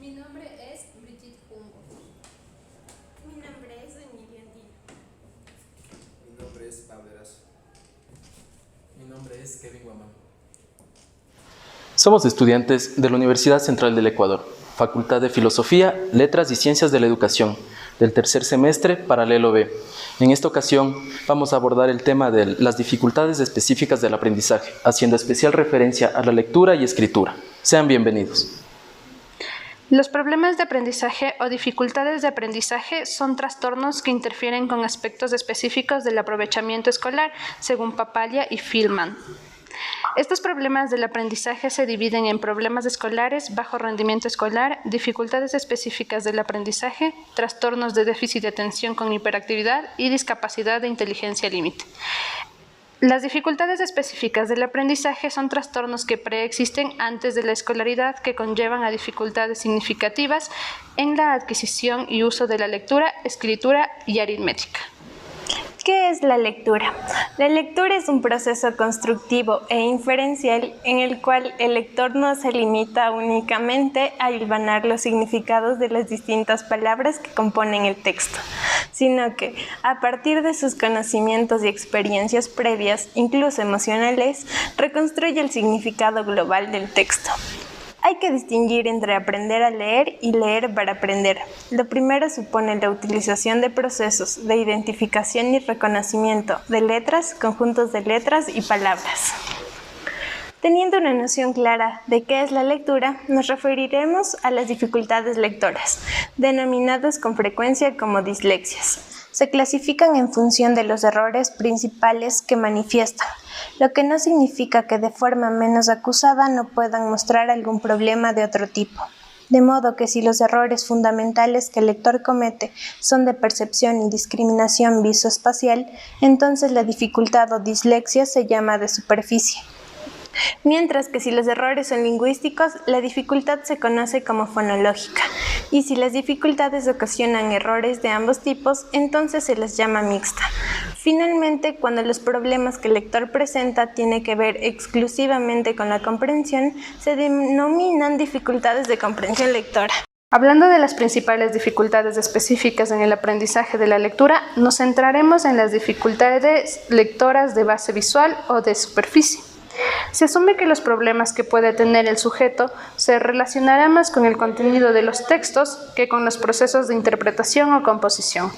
Mi nombre es Brigitte Humboldt. Mi nombre es Emilia Andino. Mi nombre es Pablo Erazo. Mi nombre es Kevin Guamán. Somos estudiantes de la Universidad Central del Ecuador, Facultad de Filosofía, Letras y Ciencias de la Educación, del tercer semestre, paralelo B. En esta ocasión vamos a abordar el tema de las dificultades específicas del aprendizaje, haciendo especial referencia a la lectura y escritura. Sean bienvenidos. Los problemas de aprendizaje o dificultades de aprendizaje son trastornos que interfieren con aspectos específicos del aprovechamiento escolar, según Papalia y Fillman. Estos problemas del aprendizaje se dividen en problemas escolares, bajo rendimiento escolar, dificultades específicas del aprendizaje, trastornos de déficit de atención con hiperactividad y discapacidad de inteligencia límite. Las dificultades específicas del aprendizaje son trastornos que preexisten antes de la escolaridad que conllevan a dificultades significativas en la adquisición y uso de la lectura, escritura y aritmética. ¿Qué es la lectura? La lectura es un proceso constructivo e inferencial en el cual el lector no se limita únicamente a hilvanar los significados de las distintas palabras que componen el texto, sino que, a partir de sus conocimientos y experiencias previas, incluso emocionales, reconstruye el significado global del texto. Hay que distinguir entre aprender a leer y leer para aprender. Lo primero supone la utilización de procesos de identificación y reconocimiento de letras, conjuntos de letras y palabras. Teniendo una noción clara de qué es la lectura, nos referiremos a las dificultades lectoras, denominadas con frecuencia como dislexias. Se clasifican en función de los errores principales que manifiestan, lo que no significa que de forma menos acusada no puedan mostrar algún problema de otro tipo. De modo que si los errores fundamentales que el lector comete son de percepción y discriminación visoespacial, entonces la dificultad o dislexia se llama de superficie. Mientras que si los errores son lingüísticos, la dificultad se conoce como fonológica, y si las dificultades ocasionan errores de ambos tipos, entonces se les llama mixta. Finalmente, cuando los problemas que el lector presenta tienen que ver exclusivamente con la comprensión, se denominan dificultades de comprensión lectora. Hablando de las principales dificultades específicas en el aprendizaje de la lectura, nos centraremos en las dificultades lectoras de base visual o de superficie. Se asume que los problemas que puede tener el sujeto se relacionarán más con el contenido de los textos que con los procesos de interpretación o composición.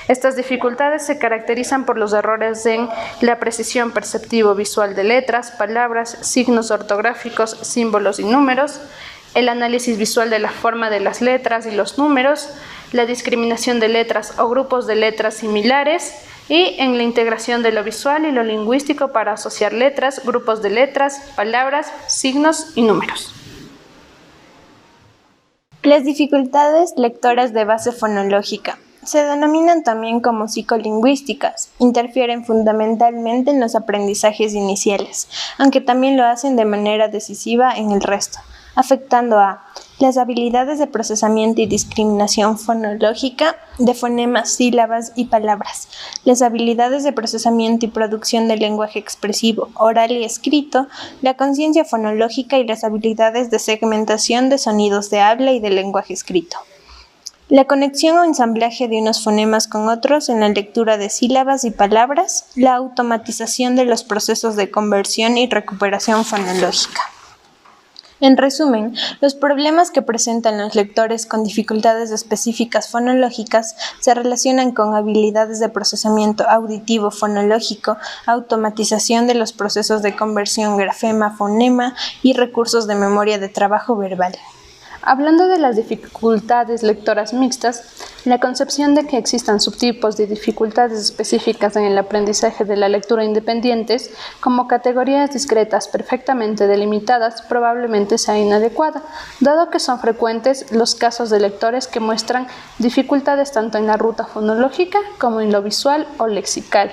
Estas dificultades se caracterizan por los errores en la precisión perceptivo-visual de letras, palabras, signos ortográficos, símbolos y números, el análisis visual de la forma de las letras y los números, la discriminación de letras o grupos de letras similares, y en la integración de lo visual y lo lingüístico para asociar letras, grupos de letras, palabras, signos y números. Las dificultades lectoras de base fonológica se denominan también como psicolingüísticas. Interfieren fundamentalmente en los aprendizajes iniciales, aunque también lo hacen de manera decisiva en el resto, afectando a las habilidades de procesamiento y discriminación fonológica de fonemas, sílabas y palabras, las habilidades de procesamiento y producción del lenguaje expresivo, oral y escrito, la conciencia fonológica y las habilidades de segmentación de sonidos de habla y del lenguaje escrito. La conexión o ensamblaje de unos fonemas con otros en la lectura de sílabas y palabras, la automatización de los procesos de conversión y recuperación fonológica. En resumen, los problemas que presentan los lectores con dificultades específicas fonológicas se relacionan con habilidades de procesamiento auditivo fonológico, automatización de los procesos de conversión grafema-fonema y recursos de memoria de trabajo verbal. Hablando de las dificultades lectoras mixtas, la concepción de que existan subtipos de dificultades específicas en el aprendizaje de la lectura independientes como categorías discretas perfectamente delimitadas probablemente sea inadecuada, dado que son frecuentes los casos de lectores que muestran dificultades tanto en la ruta fonológica como en lo visual o lexical.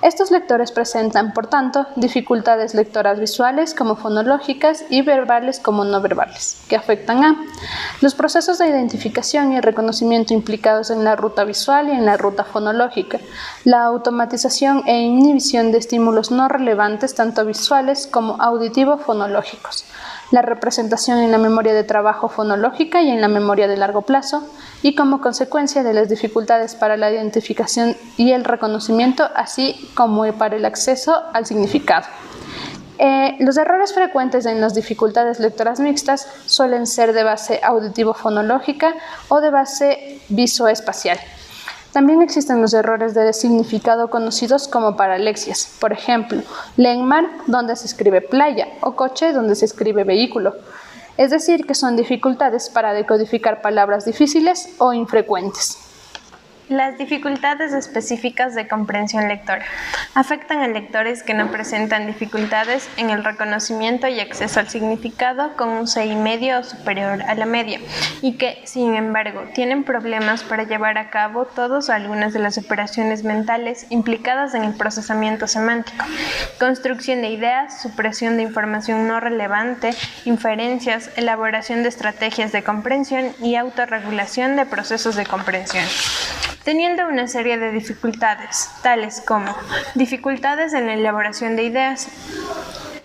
Estos lectores presentan, por tanto, dificultades lectoras visuales como fonológicas y verbales como no verbales, que afectan a los procesos de identificación y reconocimiento implicados en la ruta visual y en la ruta fonológica, la automatización e inhibición de estímulos no relevantes tanto visuales como auditivo-fonológicos, la representación en la memoria de trabajo fonológica y en la memoria de largo plazo, y como consecuencia de las dificultades para la identificación y el reconocimiento, así como para el acceso al significado. Los errores frecuentes en las dificultades lectoras mixtas suelen ser de base auditivo-fonológica o de base visoespacial. También existen los errores de significado conocidos como paralexias. Por ejemplo, leen mar donde se escribe playa o coche donde se escribe vehículo. Es decir, que son dificultades para decodificar palabras difíciles o infrecuentes. Las dificultades específicas de comprensión lectora afectan a lectores que no presentan dificultades en el reconocimiento y acceso al significado con un 6,5 o superior a la media y que, sin embargo, tienen problemas para llevar a cabo todas o algunas de las operaciones mentales implicadas en el procesamiento semántico, construcción de ideas, supresión de información no relevante, inferencias, elaboración de estrategias de comprensión y autorregulación de procesos de comprensión. Teniendo una serie de dificultades, tales como dificultades en la elaboración de ideas,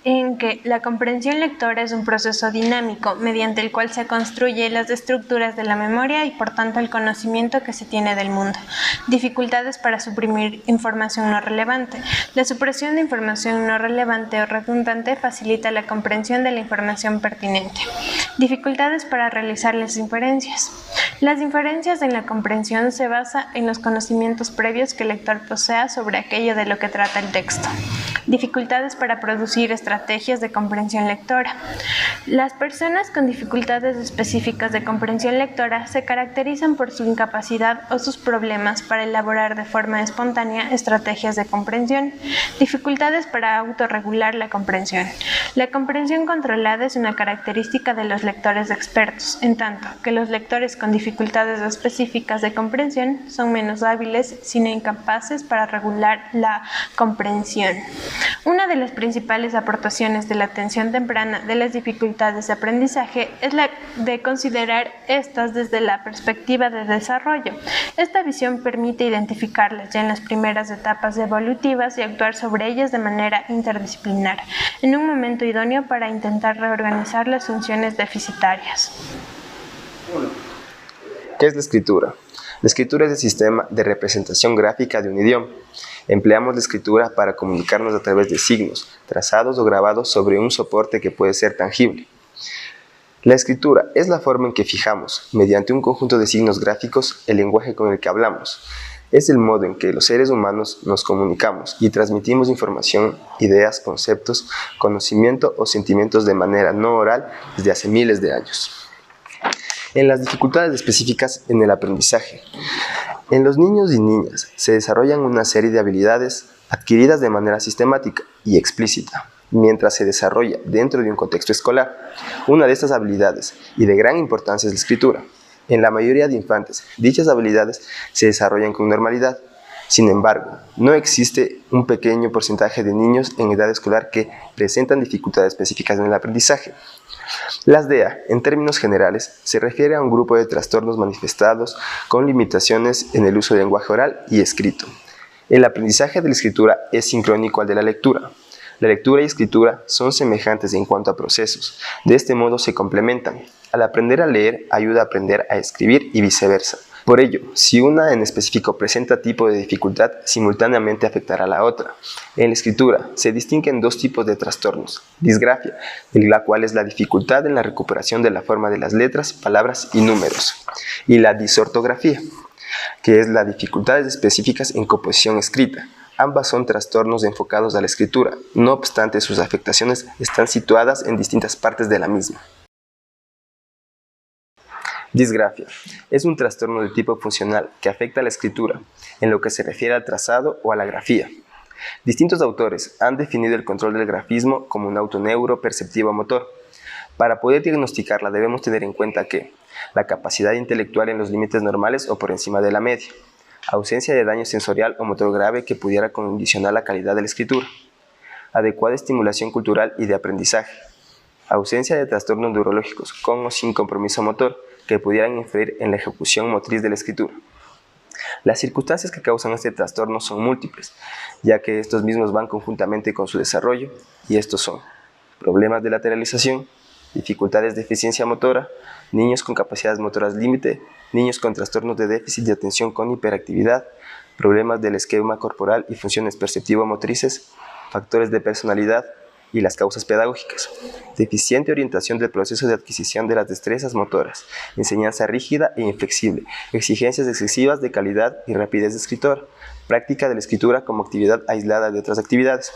en que la comprensión lectora es un proceso dinámico mediante el cual se construyen las estructuras de la memoria y por tanto el conocimiento que se tiene del mundo. Dificultades para suprimir información no relevante. La supresión de información no relevante o redundante facilita la comprensión de la información pertinente. Dificultades para realizar las inferencias. Las inferencias en la comprensión se basan en los conocimientos previos que el lector posea sobre aquello de lo que trata el texto. Dificultades para producir estrategias de comprensión lectora. Las personas con dificultades específicas de comprensión lectora se caracterizan por su incapacidad o sus problemas para elaborar de forma espontánea estrategias de comprensión. Dificultades para autorregular la comprensión. La comprensión controlada es una característica de los lectores expertos, en tanto que los lectores con dificultades específicas de comprensión son menos hábiles, sino incapaces para regular la comprensión. Una de las principales aportaciones de la atención temprana de las dificultades de aprendizaje es la de considerar estas desde la perspectiva de desarrollo. Esta visión permite identificarlas ya en las primeras etapas evolutivas y actuar sobre ellas de manera interdisciplinar, en un momento idóneo para intentar reorganizar las funciones deficitarias. ¿Qué es la escritura? La escritura es el sistema de representación gráfica de un idioma. Empleamos la escritura para comunicarnos a través de signos, trazados o grabados sobre un soporte que puede ser tangible. La escritura es la forma en que fijamos, mediante un conjunto de signos gráficos, el lenguaje con el que hablamos. Es el modo en que los seres humanos nos comunicamos y transmitimos información, ideas, conceptos, conocimiento o sentimientos de manera no oral desde hace miles de años. En las dificultades específicas en el aprendizaje. En los niños y niñas se desarrollan una serie de habilidades adquiridas de manera sistemática y explícita, mientras se desarrolla dentro de un contexto escolar. Una de estas habilidades, y de gran importancia, es la escritura. En la mayoría de infantes, dichas habilidades se desarrollan con normalidad. Sin embargo, no existe un pequeño porcentaje de niños en edad escolar que presentan dificultades específicas en el aprendizaje. Las DEA, en términos generales, se refiere a un grupo de trastornos manifestados con limitaciones en el uso del lenguaje oral y escrito. El aprendizaje de la escritura es sincrónico al de la lectura. La lectura y escritura son semejantes en cuanto a procesos. De este modo se complementan. Al aprender a leer, ayuda a aprender a escribir y viceversa. Por ello, si una en específico presenta tipo de dificultad, simultáneamente afectará a la otra. En la escritura se distinguen dos tipos de trastornos: disgrafia, la cual es la dificultad en la recuperación de la forma de las letras, palabras y números, y la disortografía, que es la dificultades específicas en composición escrita. Ambas son trastornos enfocados a la escritura, no obstante sus afectaciones están situadas en distintas partes de la misma. Disgrafia es un trastorno de tipo funcional que afecta a la escritura, en lo que se refiere al trazado o a la grafía. Distintos autores han definido el control del grafismo como un auto neuroperceptivo motor. Para poder diagnosticarla debemos tener en cuenta que la capacidad intelectual en los límites normales o por encima de la media, ausencia de daño sensorial o motor grave que pudiera condicionar la calidad de la escritura, adecuada estimulación cultural y de aprendizaje, ausencia de trastornos neurológicos con o sin compromiso motor que pudieran influir en la ejecución motriz de la escritura. Las circunstancias que causan este trastorno son múltiples, ya que estos mismos van conjuntamente con su desarrollo, y estos son problemas de lateralización, dificultades de eficiencia motora, niños con capacidades motoras límite, niños con trastornos de déficit de atención con hiperactividad, problemas del esquema corporal y funciones perceptivo-motrices, factores de personalidad y las causas pedagógicas. Deficiente orientación del proceso de adquisición de las destrezas motoras, enseñanza rígida e inflexible, exigencias excesivas de calidad y rapidez de escritor, práctica de la escritura como actividad aislada de otras actividades.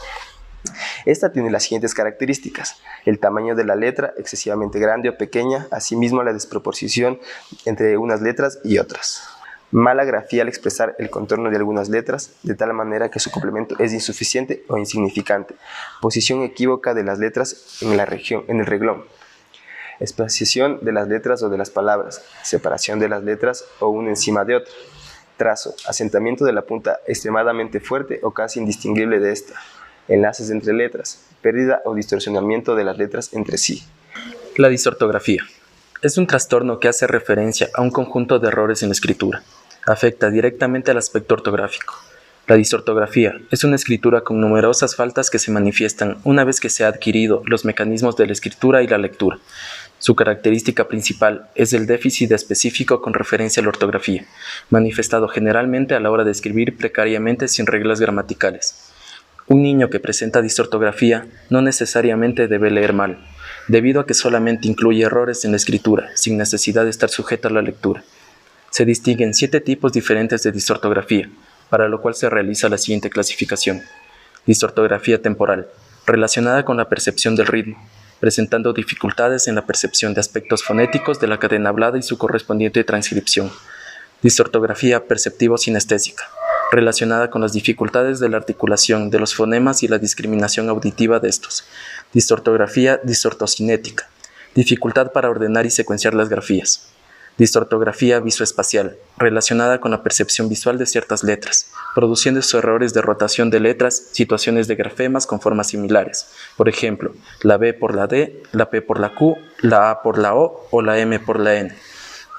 Esta tiene las siguientes características: el tamaño de la letra excesivamente grande o pequeña, asimismo la desproporción entre unas letras y otras. Mala grafía al expresar el contorno de algunas letras, de tal manera que su complemento es insuficiente o insignificante. Posición equívoca de las letras en el reglón. Espaciación de las letras o de las palabras. Separación de las letras o una encima de otra. Trazo. Asentamiento de la punta extremadamente fuerte o casi indistinguible de esta. Enlaces entre letras. Pérdida o distorsionamiento de las letras entre sí. La disortografía. Es un trastorno que hace referencia a un conjunto de errores en la escritura. Afecta directamente al aspecto ortográfico. La disortografía es una escritura con numerosas faltas que se manifiestan una vez que se han adquirido los mecanismos de la escritura y la lectura. Su característica principal es el déficit específico con referencia a la ortografía, manifestado generalmente a la hora de escribir precariamente sin reglas gramaticales. Un niño que presenta disortografía no necesariamente debe leer mal, debido a que solamente incluye errores en la escritura, sin necesidad de estar sujeto a la lectura. Se distinguen 7 tipos diferentes de disortografía, para lo cual se realiza la siguiente clasificación. Disortografía temporal, relacionada con la percepción del ritmo, presentando dificultades en la percepción de aspectos fonéticos de la cadena hablada y su correspondiente transcripción. Disortografía perceptivo-sinestésica, relacionada con las dificultades de la articulación de los fonemas y la discriminación auditiva de estos. Disortografía disortocinética, dificultad para ordenar y secuenciar las grafías. Disortografía visoespacial, relacionada con la percepción visual de ciertas letras, produciendo errores de rotación de letras, situaciones de grafemas con formas similares. Por ejemplo, la B por la D, la P por la Q, la A por la O o la M por la N.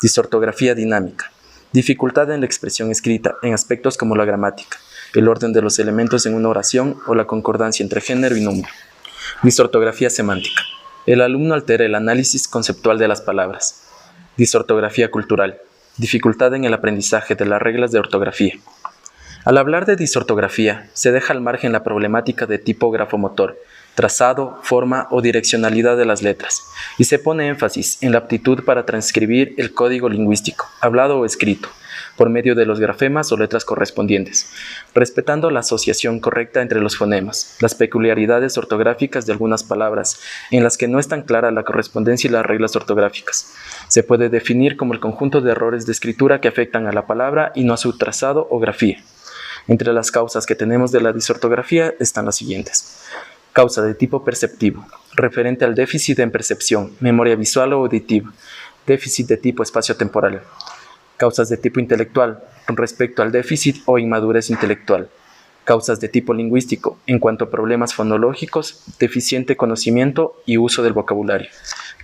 Disortografía dinámica, dificultad en la expresión escrita en aspectos como la gramática, el orden de los elementos en una oración o la concordancia entre género y número. Disortografía semántica, el alumno altera el análisis conceptual de las palabras. Disortografía cultural, dificultad en el aprendizaje de las reglas de ortografía. Al hablar de disortografía, se deja al margen la problemática de tipo grafomotor, trazado, forma o direccionalidad de las letras, y se pone énfasis en la aptitud para transcribir el código lingüístico, hablado o escrito, por medio de los grafemas o letras correspondientes, respetando la asociación correcta entre los fonemas, las peculiaridades ortográficas de algunas palabras, en las que no es tan clara la correspondencia y las reglas ortográficas. Se puede definir como el conjunto de errores de escritura que afectan a la palabra y no a su trazado o grafía. Entre las causas que tenemos de la disortografía están las siguientes. Causa de tipo perceptivo, referente al déficit en percepción, memoria visual o auditiva, déficit de tipo espacio-temporal. Causas de tipo intelectual, respecto al déficit o inmadurez intelectual. Causas de tipo lingüístico, en cuanto a problemas fonológicos, deficiente conocimiento y uso del vocabulario.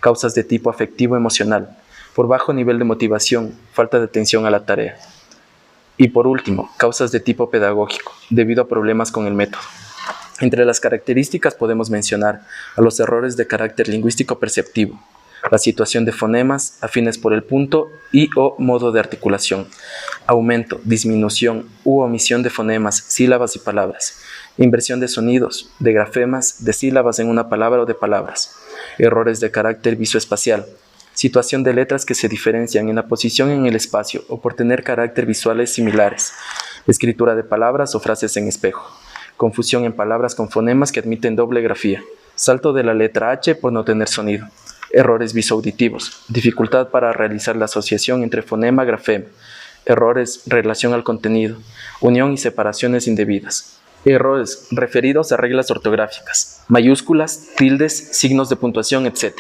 Causas de tipo afectivo-emocional, por bajo nivel de motivación, falta de atención a la tarea. Y por último, causas de tipo pedagógico, debido a problemas con el método. Entre las características podemos mencionar a los errores de carácter lingüístico perceptivo, la situación de fonemas afines por el punto y o modo de articulación, aumento, disminución u omisión de fonemas, sílabas y palabras, inversión de sonidos, de grafemas, de sílabas en una palabra o de palabras, errores de carácter visoespacial, situación de letras que se diferencian en la posición en el espacio o por tener carácter visuales similares, escritura de palabras o frases en espejo, confusión en palabras con fonemas que admiten doble grafía, salto de la letra H por no tener sonido, errores visoauditivos, dificultad para realizar la asociación entre fonema-grafema, errores relación al contenido, unión y separaciones indebidas, errores referidos a reglas ortográficas, mayúsculas, tildes, signos de puntuación, etc.